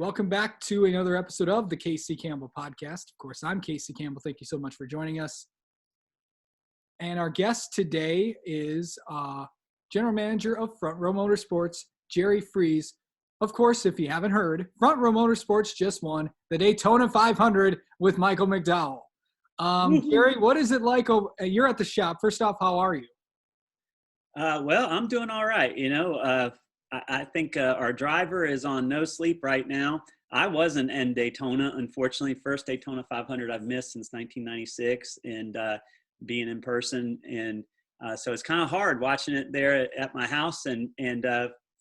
Welcome back to another episode of the Casey Campbell Podcast. Of course, I'm Casey Campbell. Thank you so much for joining us. And our guest today is General Manager of Front Row Motorsports, Jerry Freese. Of course, if you haven't heard, Front Row Motorsports just won the Daytona 500 with Michael McDowell. Jerry, what is it like? You're at the shop. First off, how are you? Well, I'm doing all right. I think our driver is on no sleep right now. I wasn't in Daytona, unfortunately. First Daytona 500 I've missed since 1996 and being in person. And so it's kind of hard watching it there at my house and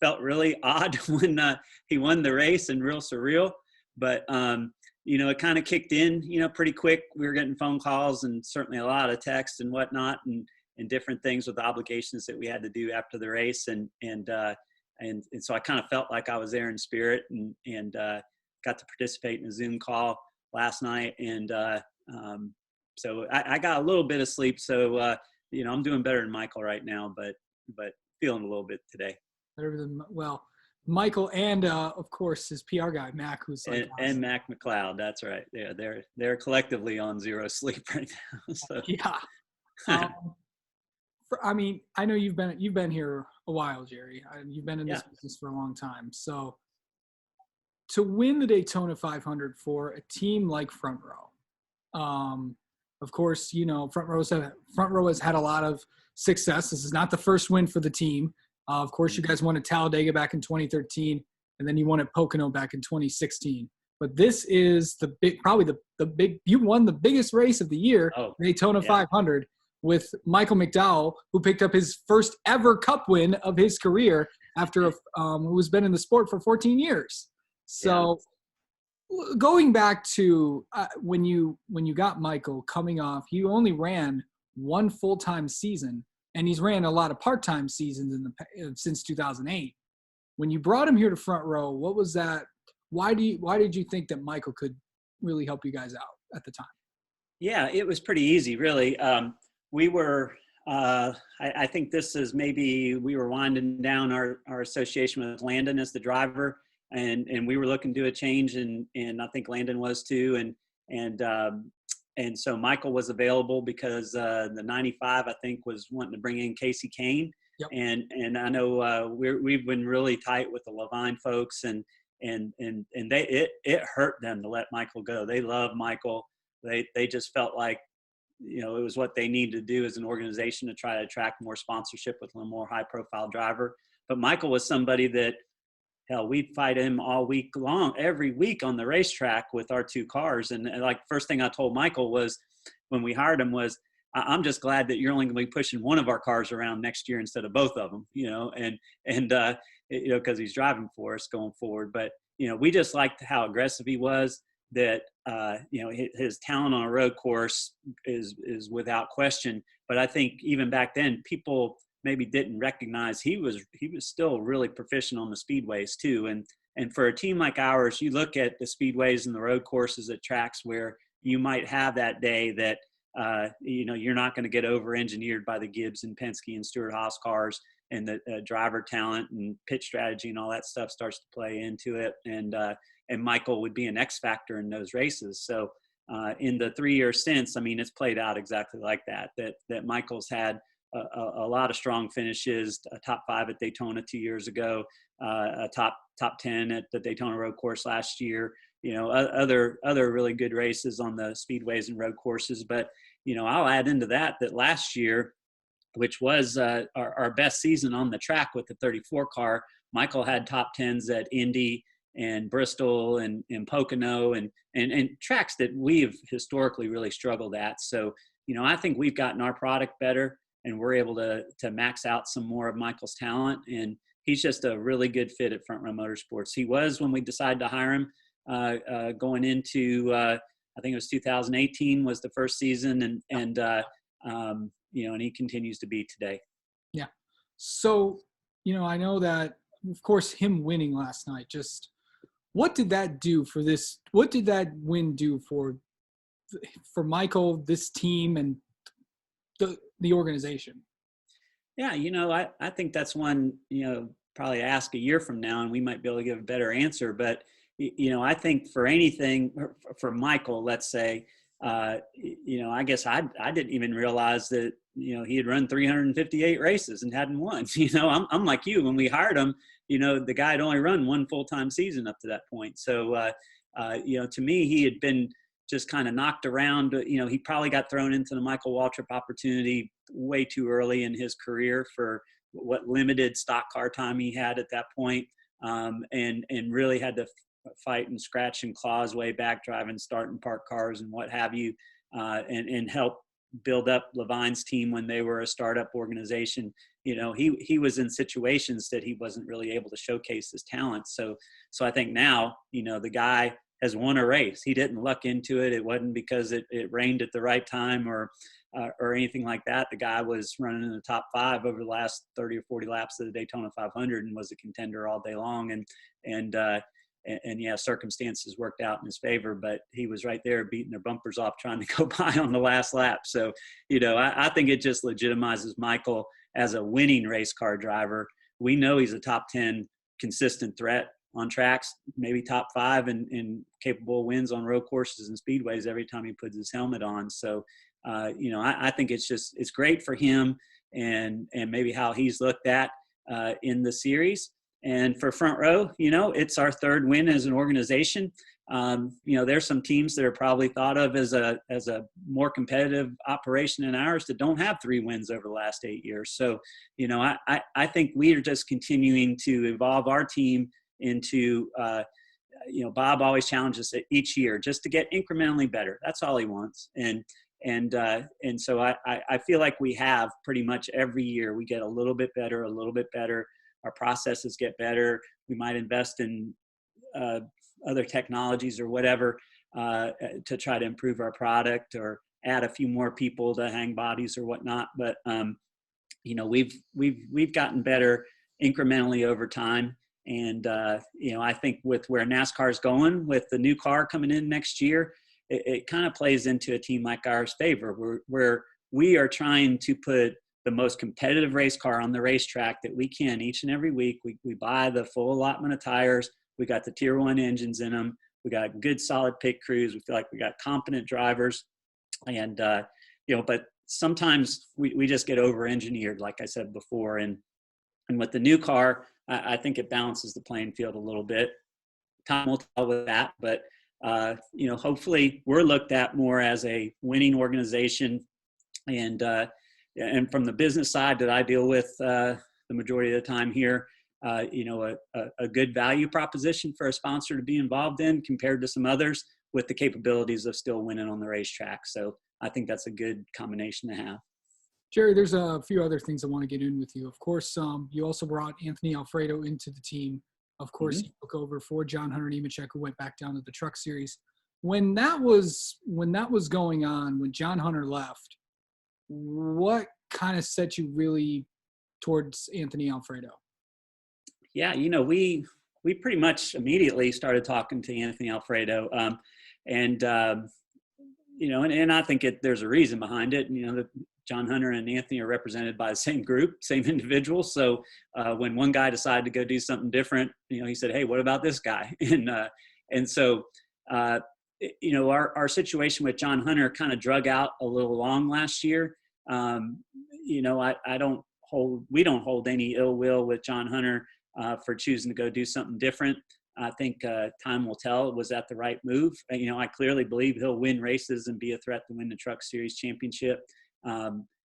felt really odd when he won the race and real surreal. But, it kind of kicked in, pretty quick. We were getting phone calls and certainly a lot of texts and whatnot and different things with the obligations that we had to do after the race. And so I kind of felt like I was there in spirit and got to participate in a Zoom call last night. And so I got a little bit of sleep. So, I'm doing better than Michael right now, but feeling a little bit today. Better than, well, Michael and, of course, his PR guy, Mac, who's like and Mac McLeod. That's right. Yeah, they're collectively on zero sleep right now. So. Yeah. I know you've been here a while, Jerry. You've been in this business for a long time. So to win the Daytona 500 for a team like Front Row, of course, Front Row has had a lot of success. This is not the first win for the team. Of course, you guys won at Talladega back in 2013, and then you won at Pocono back in 2016. But this is you won the biggest race of the year, Daytona 500. With Michael McDowell, who picked up his first ever Cup win of his career after who's been in the sport for 14 years. So going back to when you got Michael coming off, he only ran one full-time season, and he's ran a lot of part-time seasons since 2008. When you brought him here to Front Row, what was that? Why did you think that Michael could really help you guys out at the time? Yeah, it was pretty easy, really. We were, I think this is maybe we were winding down our association with Landon as the driver, and we were looking to do a change, and I think Landon was too, and so Michael was available because the 95 I think was wanting to bring in Casey Kane, and I know we've been really tight with the Levine folks, and it hurt them to let Michael go. They love Michael. They just felt like, it was what they need to do as an organization to try to attract more sponsorship with a more high-profile driver. But Michael was somebody that, hell, we'd fight him all week long, every week on the racetrack with our two cars. And like, first thing I told Michael was when we hired him was, I'm just glad that you're only going to be pushing one of our cars around next year instead of both of them, because he's driving for us going forward. But, we just liked how aggressive he was. That his talent on a road course is without question. But I think even back then, people maybe didn't recognize he was still really proficient on the speedways too. And for a team like ours, you look at the speedways and the road courses at tracks where you might have that day that you're not going to get over-engineered by the Gibbs and Penske and Stewart-Haas cars, and the driver talent and pit strategy and all that stuff starts to play into it. And Michael would be an X factor in those races. So in the 3 years since, it's played out exactly like that Michael's had a lot of strong finishes, a top 5 at Daytona 2 years ago, a top 10 at the Daytona road course last year, other really good races on the speedways and road courses. But, I'll add into that last year, which was our best season on the track with the 34 car, Michael had top 10s at Indy and Bristol and Pocono and tracks that we've historically really struggled at. So, I think we've gotten our product better, and we're able to max out some more of Michael's talent. And he's just a really good fit at Front Row Motorsports. He was when we decided to hire him going into, I think it was 2018 was the first season. And he continues to be today. Yeah. So, I know that, of course, him winning last night, just what did that do for this? What did that win do for Michael, this team, and the organization? Yeah, I think that's one, probably ask a year from now and we might be able to give a better answer. But, I think for anything, for Michael, let's say, I guess I didn't even realize that, he had run 358 races and hadn't won. I'm like you. When we hired him, the guy had only run one full-time season up to that point. So, to me, he had been just kind of knocked around. He probably got thrown into the Michael Waltrip opportunity way too early in his career for what limited stock car time he had at that point, and really had to fight and scratch and claw his way back, driving start and park cars and what have you, and help build up Levine's team when they were a startup organization. He was in situations that he wasn't really able to showcase his talent. So I think now, the guy has won a race. He didn't luck into it. It wasn't because it rained at the right time or anything like that. The guy was running in the top 5 over the last 30 or 40 laps of the Daytona 500 and was a contender all day long. And yeah, circumstances worked out in his favor, but he was right there beating their bumpers off trying to go by on the last lap. So, I think it just legitimizes Michael as a winning race car driver. We know he's a top 10 consistent threat on tracks, maybe top 5 and capable wins on road courses and speedways every time he puts his helmet on. So, I think it's great for him and maybe how he's looked at in the series. And for Front Row, it's our 3rd win as an organization. There's some teams that are probably thought of as a more competitive operation than ours that don't have 3 wins over the last 8 years. So, I think we are just continuing to evolve our team into, Bob always challenges it each year just to get incrementally better. That's all he wants. And so I feel like we have pretty much every year we get a little bit better. Our processes get better. We might invest in other technologies or whatever to try to improve our product or add a few more people to hang bodies or whatnot. But we've gotten better incrementally over time. And I think with where NASCAR is going, with the new car coming in next year, it kind of plays into a team like ours' favor, where we are trying to put the most competitive race car on the racetrack that we can each and every week. We buy the full allotment of tires. We got the tier 1 engines in them. We got good solid pit crews. We feel like we got competent drivers. And, but sometimes we just get over-engineered, like I said before. And with the new car, I think it balances the playing field a little bit. Time will tell with that. But, hopefully we're looked at more as a winning organization. And from the business side that I deal with the majority of the time here, a good value proposition for a sponsor to be involved in compared to some others with the capabilities of still winning on the racetrack. So I think that's a good combination to have. Jerry, there's a few other things I want to get in with you. Of course, you also brought Anthony Alfredo into the team. Of course, he took over for John Hunter Nemechek, who went back down to the Truck Series. When that was going on, when John Hunter left, what kind of set you really towards Anthony Alfredo? Yeah, we pretty much immediately started talking to Anthony Alfredo, and I think there's a reason behind it. That John Hunter and Anthony are represented by the same group, same individual. So when one guy decided to go do something different, he said, "Hey, what about this guy?" And so our situation with John Hunter kind of drug out a little long last year. We don't hold any ill will with John Hunter for choosing to go do something different. I think time will tell. It was that the right move. I clearly believe he'll win races and be a threat to win the Truck Series championship.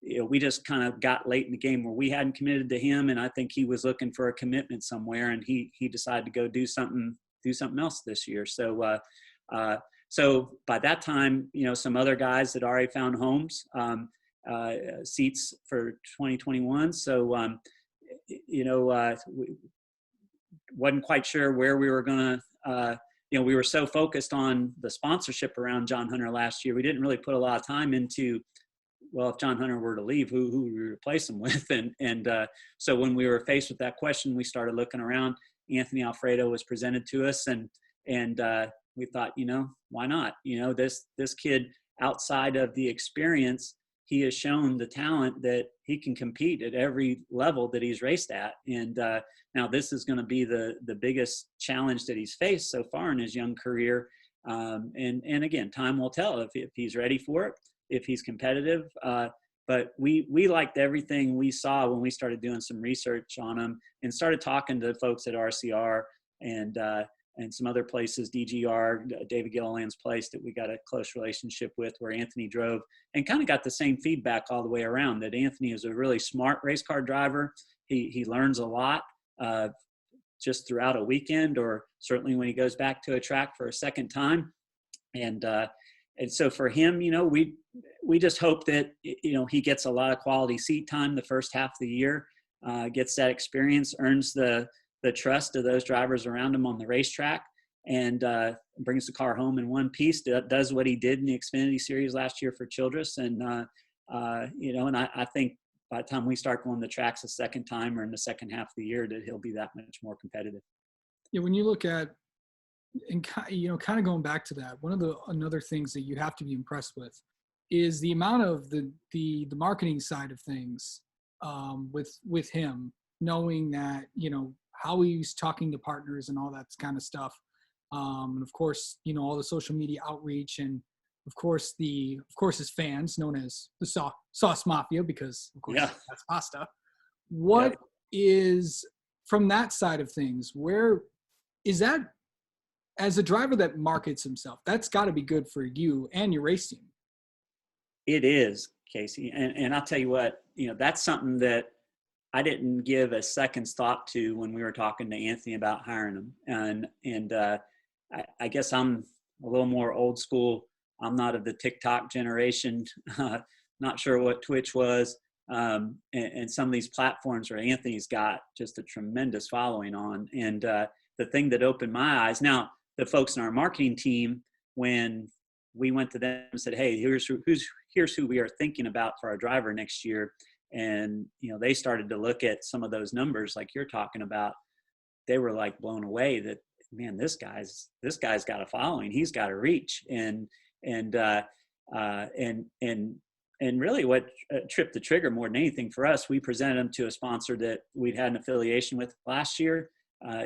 We just kind of got late in the game where we hadn't committed to him, and I think he was looking for a commitment somewhere, and he decided to go do something else this year. So by that time, some other guys had already found homes. Seats for 2021. So, we wasn't quite sure where we were going to, we were so focused on the sponsorship around John Hunter last year. We didn't really put a lot of time into, well, if John Hunter were to leave, who would we replace him with? And so when we were faced with that question, we started looking around. Anthony Alfredo was presented to us, and we thought, why not? This kid, outside of the experience, he has shown the talent that he can compete at every level that he's raced at. And now this is going to be the biggest challenge that he's faced so far in his young career. And again, time will tell if he's ready for it, if he's competitive. But we liked everything we saw when we started doing some research on him and started talking to folks at RCR and some other places, DGR, David Gilliland's place that we got a close relationship with, where Anthony drove, and kind of got the same feedback all the way around, that Anthony is a really smart race car driver. He learns a lot just throughout a weekend, or certainly when he goes back to a track for a second time. And so for him, you know, we just hope that, you know, he gets a lot of quality seat time the first half of the year, gets that experience, earns the trust of those drivers around him on the racetrack, and brings the car home in one piece, does what he did in the Xfinity Series last year for Childress. And, you know, and I think by the time we start going the tracks a second time, or in the second half of the year, that he'll be that much more competitive. Yeah, when you look at, and you know, kind of going back to that, one of the another things that you have to be impressed with is the amount of the marketing side of things with him, knowing that, you know, how he's talking to partners and all that kind of stuff. And of course, you know, all the social media outreach, and of course his fans, known as the Sauce Mafia, because of course that's pasta. What is, from that side of things, where is that, as a driver that markets himself, that's got to be good for you and your race team? It is, Casey. And I'll tell you what, you know, that's something that I didn't give a second's thought to when we were talking to Anthony about hiring him. And I guess I'm a little more old school. I'm not of the TikTok generation, not sure what Twitch was. And some of these platforms where Anthony's got just a tremendous following on. And the thing that opened my eyes, now the folks in our marketing team, when we went to them and said, hey, here's who we are thinking about for our driver next year. And, you know, they started to look at some of those numbers like you're talking about. They were like blown away that, man, this guy's got a following. He's got a reach. And really what tripped the trigger more than anything for us, we presented him to a sponsor that we'd had an affiliation with last year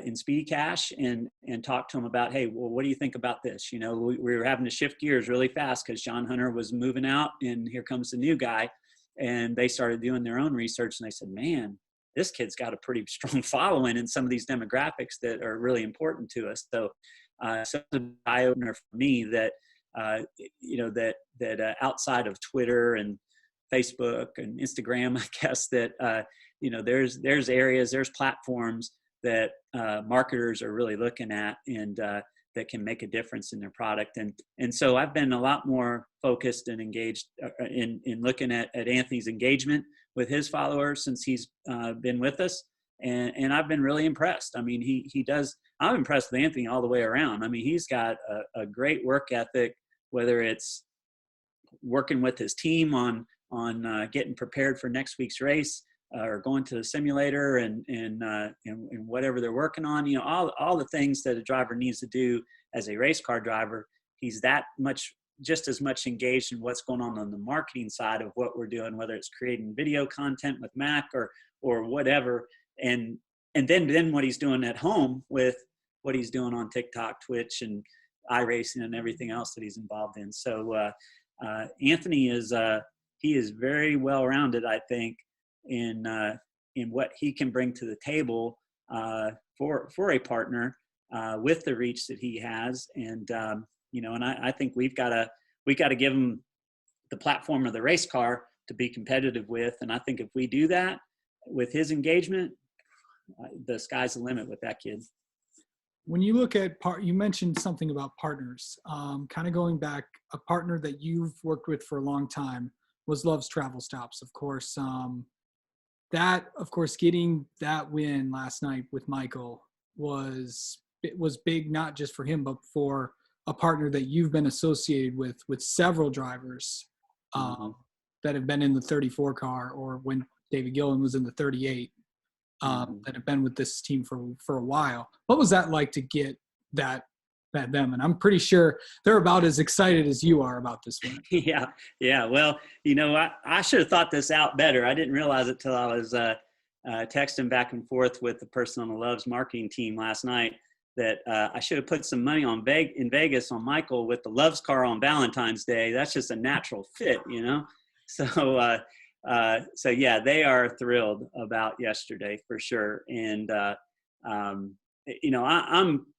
in Speedy Cash, and talked to him about, hey, well, what do you think about this? You know, we were having to shift gears really fast because John Hunter was moving out, and here comes the new guy. And they started doing their own research, and they said, man, this kid's got a pretty strong following in some of these demographics that are really important to us. So it's an eye-opener for me that, you know, that outside of Twitter and Facebook and Instagram, I guess that, you know, there's areas, there's platforms that marketers are really looking at, and that can make a difference in their product. And so I've been a lot more focused and engaged in looking at Anthony's engagement with his followers since he's been with us. And I've been really impressed. I mean, I'm impressed with Anthony all the way around. I mean, he's got a great work ethic, whether it's working with his team on getting prepared for next week's race, or going to the simulator and whatever they're working on, you know, all the things that a driver needs to do as a race car driver. He's just as much engaged in what's going on the marketing side of what we're doing, whether it's creating video content with Mac or whatever. And then what he's doing at home with what he's doing on TikTok, Twitch, and iRacing and everything else that he's involved in. So Anthony he is very well-rounded, I think, in what he can bring to the table for a partner with the reach that he has. And you know, and I think we got to give him the platform of the race car to be competitive with. And I think if we do that with his engagement, the sky's the limit with that kid. When you look at you mentioned something about partners, kind of going back, a partner that you've worked with for a long time was Love's Travel Stops, of course. Getting that win last night with Michael was big, not just for him, but for a partner that you've been associated with several drivers that have been in the 34 car, or when David Gilliland was in the 38, that have been with this team for a while. What was that like to get that them, and I'm pretty sure they're about as excited as you are about this win. Yeah. Well, I should have thought this out better. I didn't realize it till I was texting back and forth with the person on the Loves marketing team last night that I should have put some money on in Vegas on Michael with the Loves car on Valentine's Day. That's just a natural fit, So, so yeah, they are thrilled about yesterday for sure. And,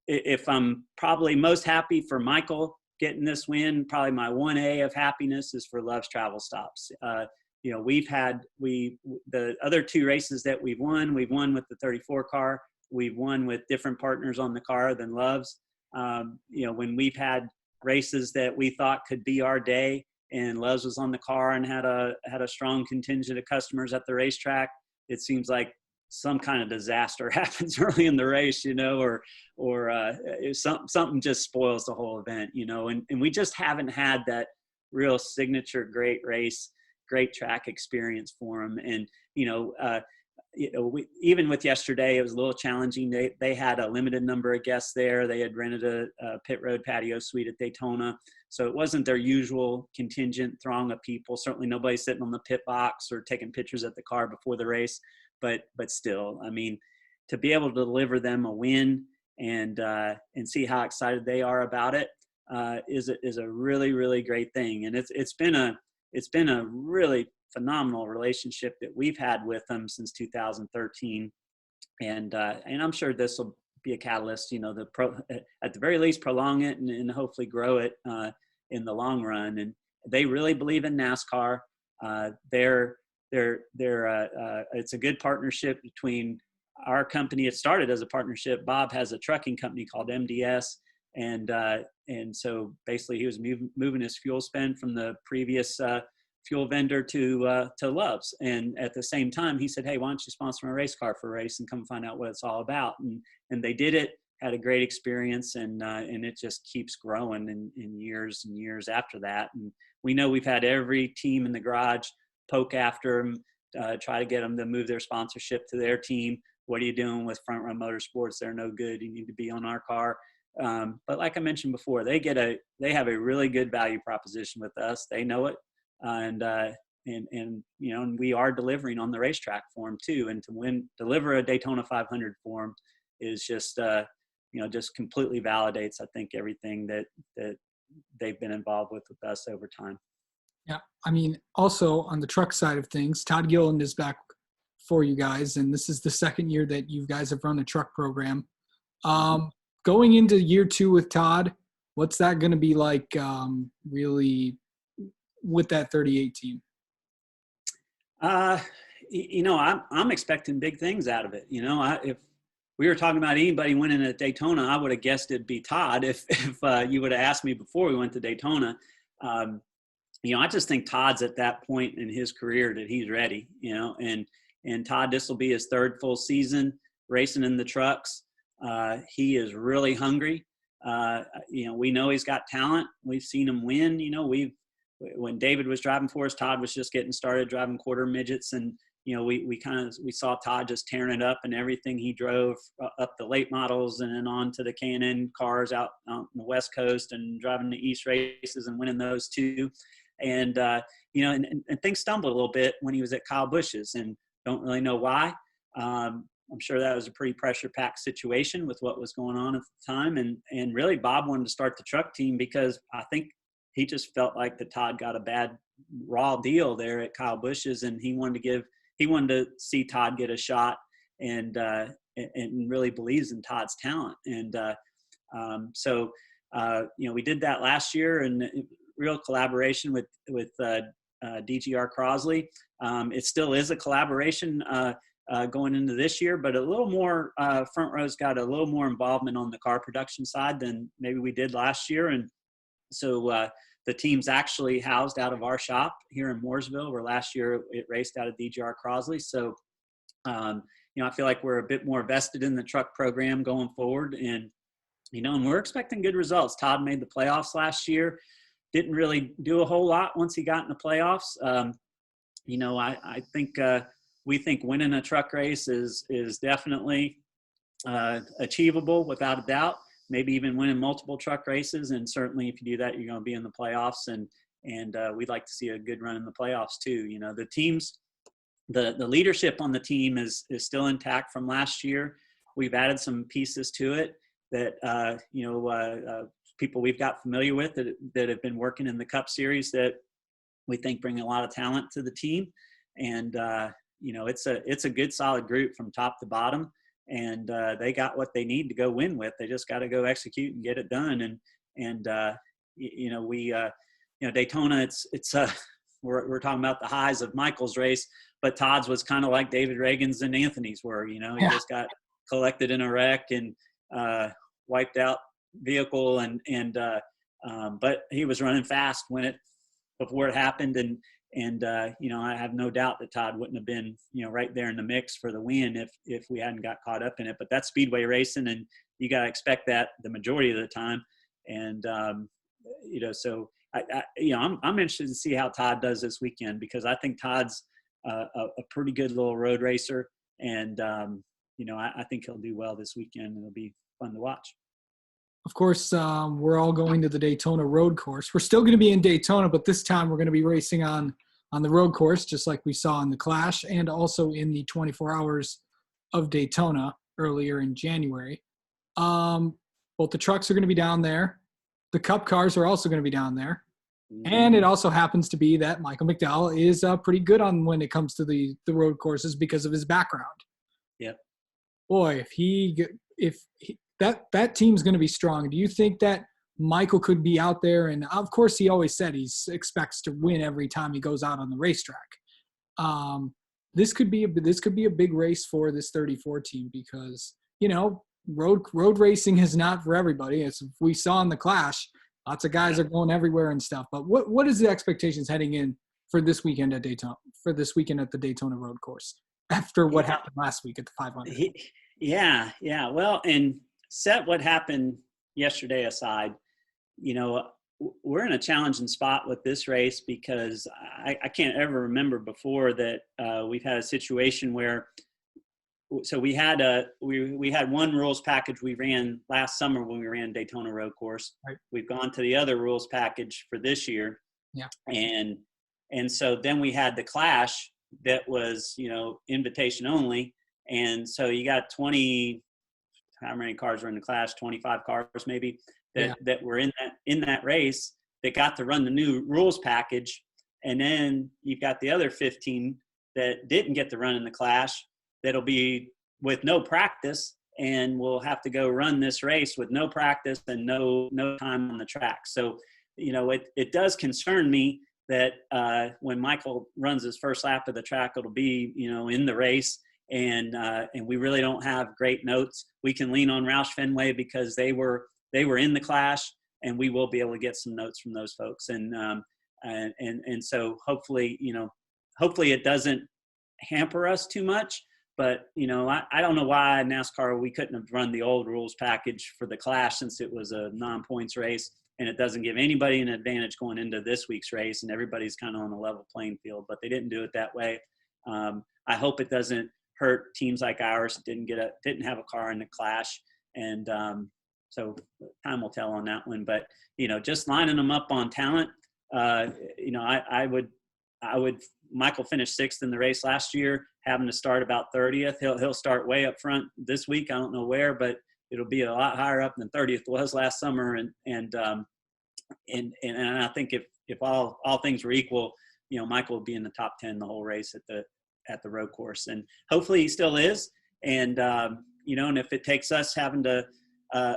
if I'm probably most happy for Michael getting this win, probably my 1A of happiness is for Love's Travel Stops. The other 2 races that we've won with the 34 car. We've won with different partners on the car than Love's. When we've had races that we thought could be our day and Love's was on the car and had a strong contingent of customers at the racetrack, it seems like some kind of disaster happens early in the race, or something just spoils the whole event, and we just haven't had that real signature great race, great track experience for them. And, even with yesterday, it was a little challenging. They had a limited number of guests there. They had rented a pit road patio suite at Daytona. So it wasn't their usual contingent throng of people. Certainly nobody sitting on the pit box or taking pictures at the car before the race. But still, I mean, to be able to deliver them a win and see how excited they are about it is a really, really great thing. And it's been a really phenomenal relationship that we've had with them since 2013, and I'm sure this will be a catalyst. At the very least, prolong it and hopefully grow it in the long run. And they really believe in NASCAR. It's a good partnership between our company. It started as a partnership. Bob has a trucking company called MDS, and so basically he was moving his fuel spend from the previous fuel vendor to Love's. And at the same time, he said, "Hey, why don't you sponsor my race car for a race and come find out what it's all about?" And they did it, had a great experience, and it just keeps growing in years and years after that. And we know we've had every team in the garage poke after them, try to get them to move their sponsorship to their team. What are you doing with Front Row Motorsports? They're no good. You need to be on our car. But like I mentioned before, they have a really good value proposition with us. They know it. And we are delivering on the racetrack for them too. And to deliver a Daytona 500 for them is just, just completely validates, I think, everything that they've been involved with us over time. Yeah. I mean, also on the truck side of things, Todd Gilliland is back for you guys. And this is the second year that you guys have run a truck program. Going into year 2 with Todd, what's that going to be like really with that 38 team? I'm expecting big things out of it. If we were talking about anybody winning at Daytona, I would have guessed it'd be Todd if you would have asked me before we went to Daytona. I just think Todd's at that point in his career that he's ready, and Todd, this will be his 3rd full season racing in the trucks. He is really hungry. We know he's got talent. We've seen him win. When David was driving for us, Todd was just getting started driving quarter midgets. And, we saw Todd just tearing it up and everything. He drove up the late models and then on to the K&N cars out on the West Coast and driving the East races and winning those too. And, and things stumbled a little bit when he was at Kyle Busch's, and don't really know why. I'm sure that was a pretty pressure-packed situation with what was going on at the time. And really, Bob wanted to start the truck team because I think he just felt like that Todd got a bad raw deal there at Kyle Busch's, and he wanted to see Todd get a shot, and really believes in Todd's talent. And so we did that last year, and real collaboration with DGR Crosley. It still is a collaboration going into this year, but a little more Front Row's got a little more involvement on the car production side than maybe we did last year. And so the team's actually housed out of our shop here in Mooresville, where last year it raced out of DGR Crosley. So I feel like we're a bit more vested in the truck program going forward, and and we're expecting good results. Todd made the playoffs last year. Didn't really do a whole lot once he got in the playoffs. I think we think winning a truck race is definitely achievable without a doubt. maybe even winning multiple truck races. And certainly if you do that, you're going to be in the playoffs. And we'd like to see a good run in the playoffs too. You know, the teams, the leadership on the team is still intact from last year. We've added some pieces to it that, people we've got familiar with that have been working in the Cup Series that we think bring a lot of talent to the team. And, it's a good solid group from top to bottom. And they got what they need to go win with. They just got to go execute and get it done. Daytona, we're talking about the highs of Michael's race, but Todd's was kind of like David Reagan's and Anthony's were. He just got collected in a wreck and wiped out vehicle, but he was running fast before it happened, and I have no doubt that Todd wouldn't have been right there in the mix for the win if we hadn't got caught up in it. But that's speedway racing, and you got to expect that the majority of the time. And so I'm interested to see how Todd does this weekend, because I think Todd's a pretty good little road racer, and I think he'll do well this weekend. It'll be fun to watch. Of course, we're all going to the Daytona road course. We're still going to be in Daytona, but this time we're going to be racing on the road course, just like we saw in the Clash and also in the 24 Hours of Daytona earlier in January. Both the trucks are going to be down there. The Cup cars are also going to be down there. And it also happens to be that Michael McDowell is pretty good on when it comes to the road courses because of his background. Yep. Boy, if that team's going to be strong. Do you think that Michael could be out there? And of course, he always said he expects to win every time he goes out on the racetrack. This could be a big race for this 34 team, because road racing is not for everybody. As we saw in the Clash, lots of guys are going everywhere and stuff. But what is the expectations heading in for this weekend at Daytona? For this weekend at the Daytona road course, after what happened last week at the 500? Yeah. Well, and set what happened yesterday aside, we're in a challenging spot with this race, because I can't ever remember before that we've had a situation where, so we had one rules package we ran last summer when we ran Daytona road course. Right. We've gone to the other rules package for this year. Yeah. And so then we had the Clash that was, invitation only. And so you got 20, how many cars were in the Clash? 25 cars maybe that were in that race that got to run the new rules package. And then you've got the other 15 that didn't get to run in the Clash, that'll be with no practice and will have to go run this race with no practice and no time on the track. So, it does concern me that when Michael runs his first lap of the track, it'll be, in the race. And we really don't have great notes. We can lean on Roush Fenway because they were in the Clash, and we will be able to get some notes from those folks. And so hopefully it doesn't hamper us too much. But I don't know why NASCAR, we couldn't have run the old rules package for the Clash, since it was a non-points race, and it doesn't give anybody an advantage going into this week's race, and everybody's kind of on a level playing field. But they didn't do it that way. I hope it doesn't hurt teams like ours that didn't have a car in the Clash. And so time will tell on that one. But, just lining them up on talent, I would Michael finished 6th in the race last year, having to start about 30th. He'll start way up front this week. I don't know where, but it'll be a lot higher up than 30th was last summer. And I think if all things were equal, Michael would be in the top 10 the whole race at the road course, and hopefully he still is. And and if it takes us having to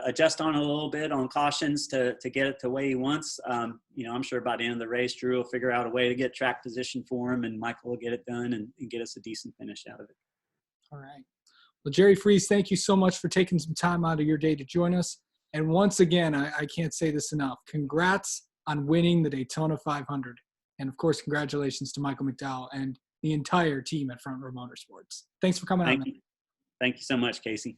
adjust on a little bit on cautions to get it the way he wants, I'm sure by the end of the race, Drew will figure out a way to get track position for him, and Michael will get it done and get us a decent finish out of it. All right. Well, Jerry Freese, thank you so much for taking some time out of your day to join us. And once again, I can't say this enough. Congrats on winning the Daytona 500. And of course, congratulations to Michael McDowell and the entire team at Front Row Motorsports. Thanks for coming on. Thank you so much, Casey.